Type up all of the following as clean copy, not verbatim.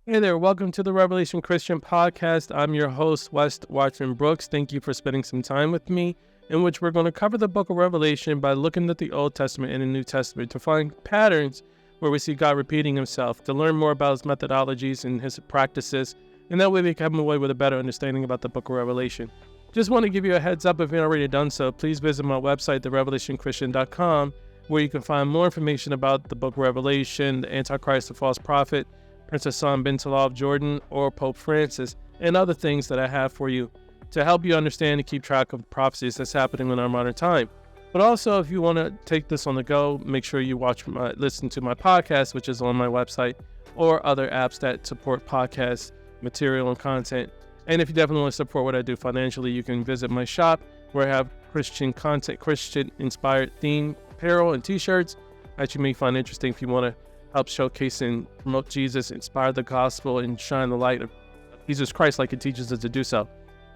Hey there, welcome to the Revelation Christian Podcast. I'm your host, West Watson Brooks. Thank you for spending some time with me, in which we're going to cover the book of Revelation by looking at the Old Testament and the New Testament to find patterns where we see God repeating himself, to learn more about his methodologies and his practices, and that way we come away with a better understanding about the book of Revelation. Just want to give you a heads up, if you've already done so, please visit my website, therevelationchristian.com, where you can find more information about the book of Revelation, the Antichrist, the false prophet, Princess Hassan bin Talal of Jordan, or Pope Francis, and other things that I have for you to help you understand and keep track of the prophecies that's happening in our modern time. But also, if you want to take this on the go, make sure you listen to my podcast, which is on my website, or other apps that support podcast material and content. And if you definitely want to support what I do financially, you can visit my shop where I have Christian content, Christian-inspired theme apparel and t-shirts that you may find interesting if you want to help showcase and promote Jesus, inspire the gospel, and shine the light of Jesus Christ like it teaches us to do so.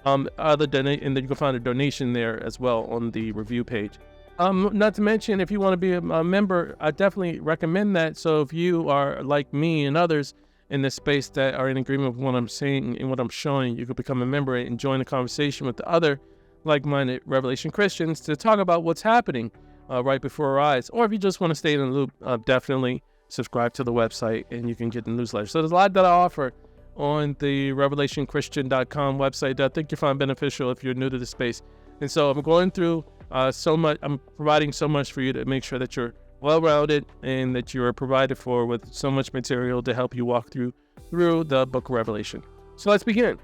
And then you can find a donation there as well on the review page. Not to mention, if you want to be a member, I definitely recommend that. So if you are like me and others in this space that are in agreement with what I'm saying and what I'm showing, you could become a member and join the conversation with the other like-minded Revelation Christians to talk about what's happening right before our eyes. Or if you just want to stay in the loop, definitely subscribe to the website and you can get the newsletter. So there's a lot that I offer on the revelationchristian.com website that I think you find beneficial if you're new to the space. And so I'm going through so much, I'm providing so much for you to make sure that you're well-rounded and that you are provided for with so much material to help you walk through the book of Revelation. So let's begin.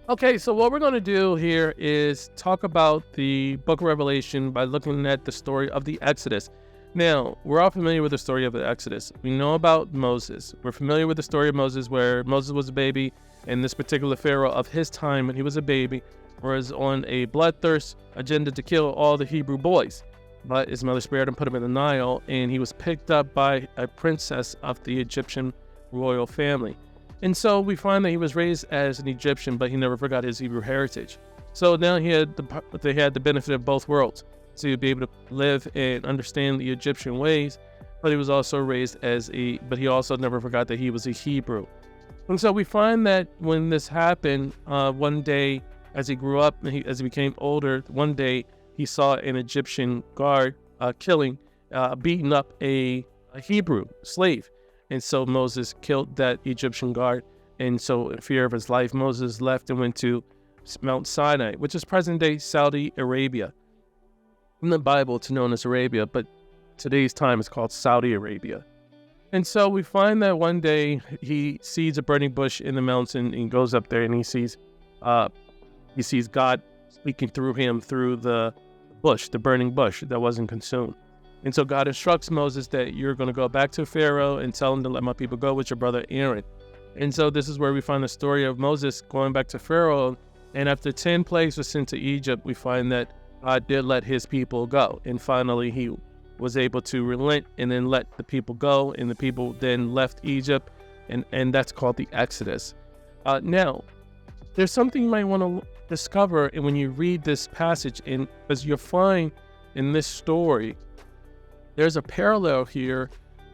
Okay, so what we're going to do here is talk about the book of Revelation by looking at the story of the Exodus. Now, we're all familiar with the story of the Exodus. We know about Moses. We're familiar with the story of Moses, where Moses was a baby, and this particular Pharaoh of his time when he was a baby was on a bloodthirst agenda to kill all the Hebrew boys. But his mother spared him, put him in the Nile, and he was picked up by a princess of the Egyptian royal family. And so we find that he was raised as an Egyptian, but he never forgot his Hebrew heritage. So now they had the benefit of both worlds. So he'd be able to live and understand the Egyptian ways, but he was also raised but he also never forgot that he was a Hebrew. And so we find that when this happened, one day as he grew up, as he became older, one day he saw an Egyptian guard beating up a Hebrew slave. And so Moses killed that Egyptian guard. And so in fear of his life, Moses left and went to Mount Sinai, which is present-day Saudi Arabia. In the Bible, it's known as Arabia, but today's time is called Saudi Arabia. And so we find that one day he sees a burning bush in the mountain and goes up there and he sees God speaking through him through the bush, the burning bush that wasn't consumed. And so God instructs Moses that you're going to go back to Pharaoh and tell him to let my people go with your brother Aaron. And so this is where we find the story of Moses going back to Pharaoh. And after 10 plagues were sent to Egypt, we find that God did let his people go. And finally, he was able to relent and then let the people go. And the people then left Egypt. And that's called the Exodus. Now, there's something you might want to discover when you read this passage. And as you'll find in this story, there's a parallel here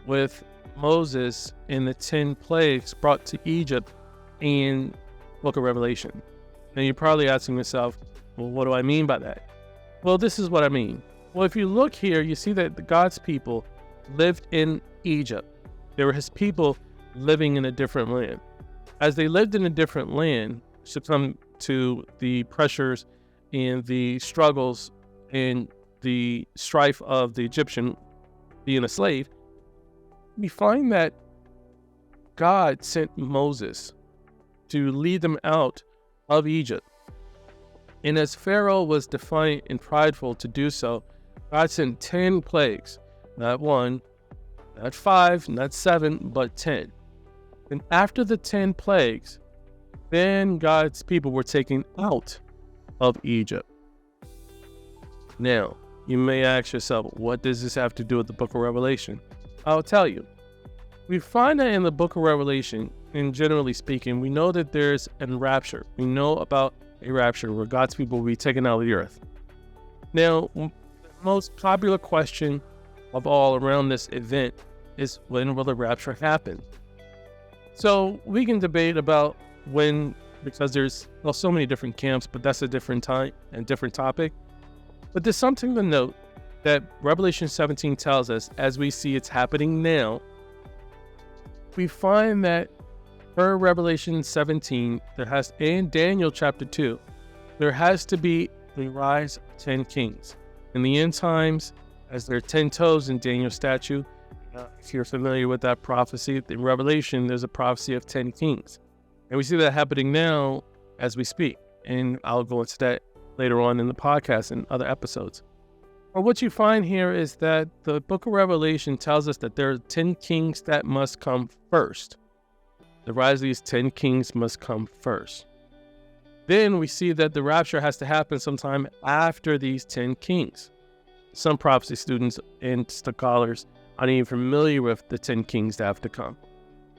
with Moses and the 10 plagues brought to Egypt in the book of Revelation. Now, you're probably asking yourself, well, what do I mean by that? Well, this is what I mean. Well, if you look here, you see that God's people lived in Egypt. They were his people living in a different land. As they lived in a different land, succumbed to the pressures and the struggles and the strife of the Egyptian being a slave, we find that God sent Moses to lead them out of Egypt. And as Pharaoh was defiant and prideful to do so, God sent 10 plagues, not 1, not 5, not 7, but 10. And after the 10 plagues, then God's people were taken out of Egypt. Now, you may ask yourself, what does this have to do with the book of Revelation? I'll tell you. We find that in the book of Revelation, and generally speaking, we know that there's a rapture. We know about a rapture where God's people will be taken out of the earth. Now, the most popular question of all around this event is, when will the rapture happen? So we can debate about when, because there's so many different camps, but that's a different time and different topic. But there's something to note that Revelation 17 tells us, as we see it's happening now. We find that per Revelation 17, and Daniel chapter 2, there has to be the rise of 10 kings. In the end times, as there are 10 toes in Daniel's statue, if you're familiar with that prophecy, in Revelation, there's a prophecy of 10 kings. And we see that happening now as we speak. And I'll go into that later on in the podcast and other episodes. But what you find here is that the book of Revelation tells us that there are 10 kings that must come first. The rise of these 10 kings must come first. Then we see that the rapture has to happen sometime after these 10 kings. Some prophecy students and scholars aren't even familiar with the 10 kings that have to come.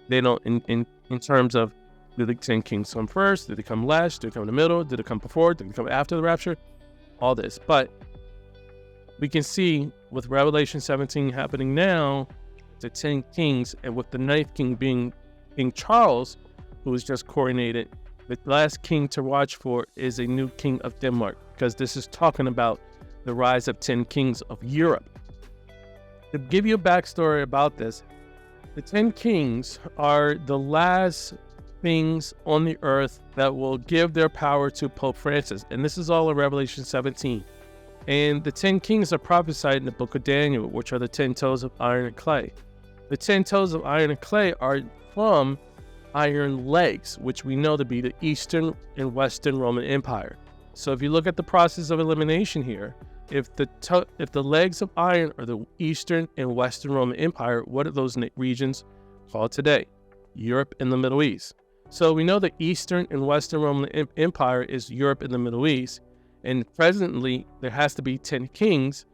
They don't, in terms of, do the 10 kings come first? Do they come last? Do they come in the middle? Do they come before? Do they come after the rapture? All this. But we can see with Revelation 17 happening now, the 10 kings, and with the 9th king being King Charles, who was just coronated, the last king to watch for is a new king of Denmark, because this is talking about the rise of 10 kings of Europe. To give you a backstory about this, the 10 kings are the last things on the earth that will give their power to Pope Francis. And this is all in Revelation 17. And the 10 kings are prophesied in the book of Daniel, which are the 10 toes of iron and clay. The 10 toes of iron and clay are from iron legs, which we know to be the Eastern and Western Roman Empire. So if you look at the process of elimination here, if the legs of iron are the Eastern and Western Roman Empire, what are those regions called today? Europe and the Middle East. So we know the Eastern and Western Roman Empire is Europe and the Middle East. And presently, there has to be 10 kings.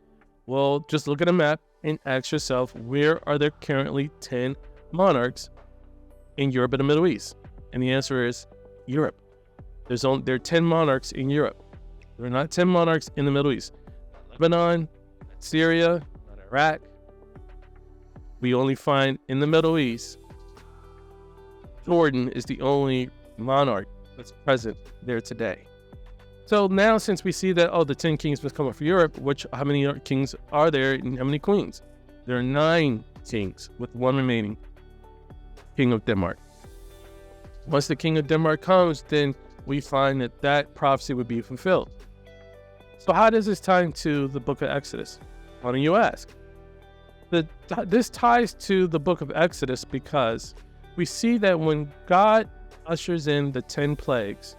Well, just look at a map and ask yourself, where are there currently 10 monarchs in Europe and the Middle East? And the answer is Europe. There are 10 monarchs in Europe. There are not 10 monarchs in the Middle East. Lebanon, not Syria, not Iraq. We only find in the Middle East, Jordan is the only monarch that's present there today. So now, since we see that, the 10 kings must come up for Europe, how many kings are there and how many queens? There are 9 kings with one remaining, King of Denmark. Once the King of Denmark comes, then we find that prophecy would be fulfilled. So how does this tie into the book of Exodus? Why don't you ask? This ties to the book of Exodus because we see that when God ushers in the 10 plagues,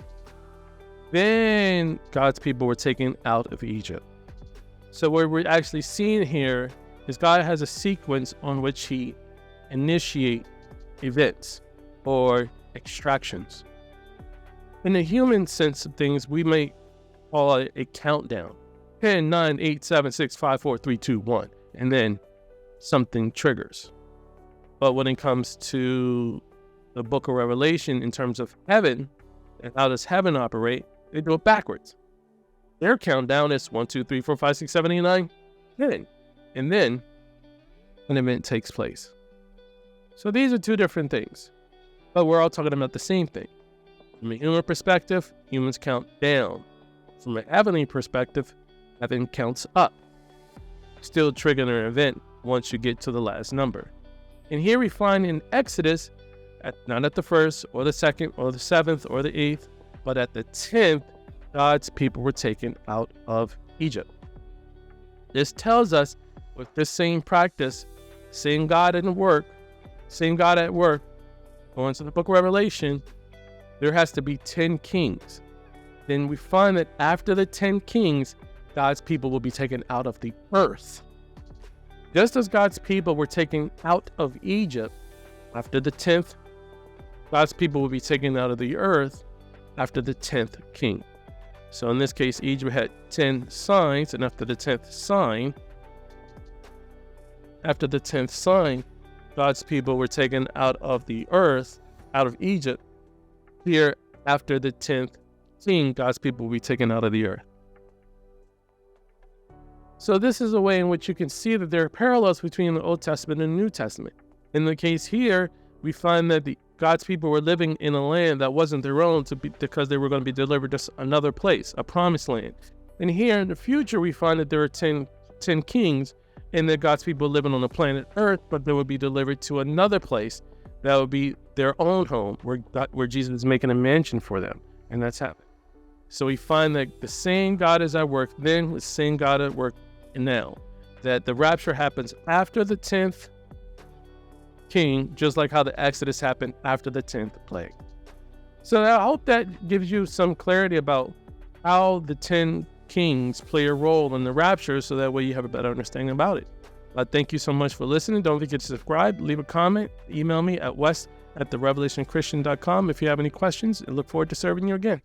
then God's people were taken out of Egypt. So what we're actually seeing here is God has a sequence on which he initiates events or extractions. In the human sense of things, we may call it a countdown. 10, 9, 8, 7, 6, 5, 4, 3, 2, 1. And then something triggers. But when it comes to the book of Revelation in terms of heaven and how does heaven operate, they do it backwards. Their countdown is 1, 2, 3, 4, 5, 6, 7, 8, 9, 10. And then an event takes place. So these are two different things, but we're all talking about the same thing. From a human perspective, humans count down. From a heavenly perspective, heaven counts up. Still triggering an event once you get to the last number. And here we find in Exodus, not at the first or the second or the seventh or the 8th, but at the 10th, God's people were taken out of Egypt. This tells us with this same practice, same God at work, going to the book of Revelation, there has to be 10 kings. Then we find that after the 10 kings, God's people will be taken out of the earth. Just as God's people were taken out of Egypt after the 10th, God's people will be taken out of the earth after the 10th king. So in this case, Egypt had 10 signs, and after the 10th sign, God's people were taken out of the earth, out of Egypt. Here, after the 10th king, God's people will be taken out of the earth. So this is a way in which you can see that there are parallels between the Old Testament and the New Testament. In the case here, we find that the God's people were living in a land that wasn't their own because they were going to be delivered to another place, a promised land. And here in the future, we find that there are 10 kings, and that God's people living on the planet Earth, but they would be delivered to another place that would be their own home, where Jesus is making a mansion for them. And that's happening. So we find that the same God is at work then, the same God at work now. That the rapture happens after the 10th king, just like how the Exodus happened after the 10th plague. So I hope that gives you some clarity about how the 10 kings play a role in the rapture, so that way you have a better understanding about it. Thank you so much for listening. Don't forget to subscribe, leave a comment, email me at west@therevelationchristian.com if you have any questions, and look forward to serving you again.